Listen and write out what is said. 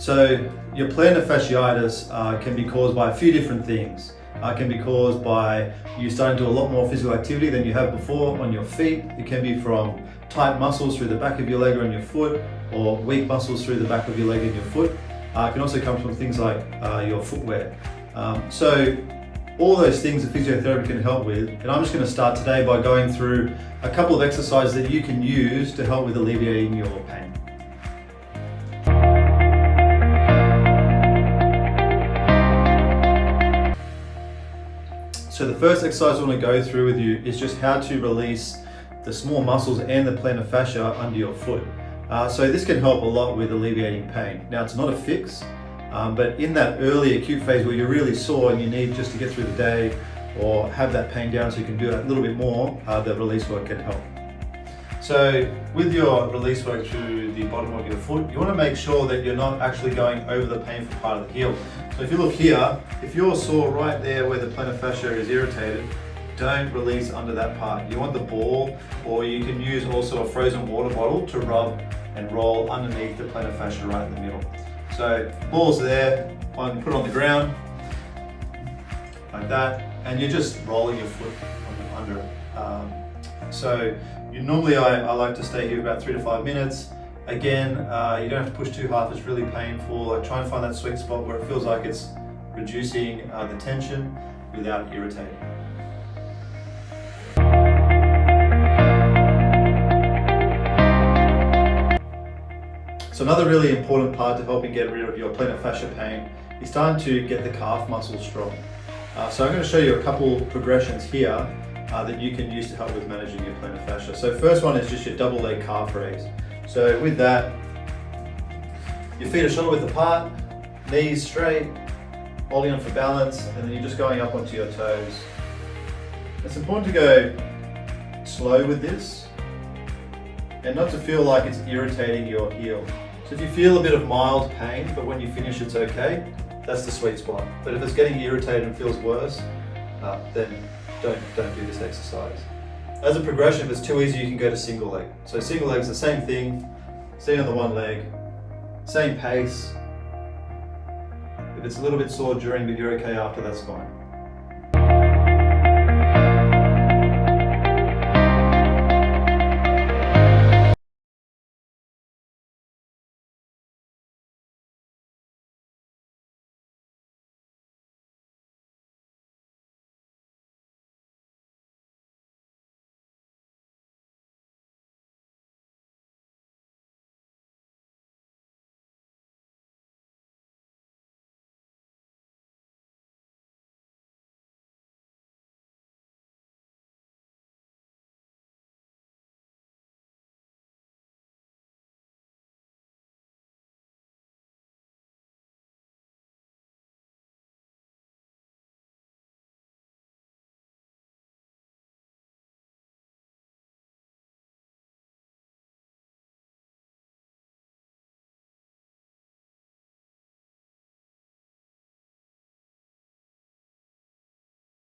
So your plantar fasciitis can be caused by a few different things. It can be caused by you starting to do a lot more physical activity than you have before on your feet. It can be from tight muscles through the back of your leg or on your foot, or weak muscles through the back of your leg and your foot. It can also come from things like your footwear. So all those things that physiotherapy can help with, and I'm just going to start today by going through a couple of exercises that you can use to help with alleviating your pain. So the first exercise I want to go through with you is just how to release the small muscles and the plantar fascia under your foot. So this can help a lot with alleviating pain. Now, it's not a fix, but in that early acute phase where you're really sore and you need just to get through the day or have that pain down so you can do it a little bit more, the release work can help. So with your release work through the bottom of your foot, you want to make sure that you're not actually going over the painful part of the heel. So if you look here, if you're sore right there where the plantar fascia is irritated, don't release under that part. You want the ball, or you can use also a frozen water bottle to rub and roll underneath the plantar fascia right in the middle. So ball's there, put it on the ground, like that, and you're just rolling your foot under it. Normally I like to stay here about 3 to 5 minutes. Again, you don't have to push too hard if it's really painful. I try and find that sweet spot where it feels like it's reducing the tension without irritating. So another really important part to helping get rid of your plantar fascia pain is starting to get the calf muscle strong. So I'm going to show you a couple progressions here that you can use to help with managing your plantar fascia. So first one is just your double leg calf raise. So with that, your feet are shoulder width apart, knees straight, holding on for balance, and then you're just going up onto your toes. It's important to go slow with this and not to feel like it's irritating your heel. So if you feel a bit of mild pain, but when you finish it's okay, that's the sweet spot. But if it's getting irritated and feels worse, then don't do this exercise. As a progression, if it's too easy, you can go to single leg. So single leg is the same thing, stay on the one leg, same pace. If it's a little bit sore during, but you're okay after, that's fine.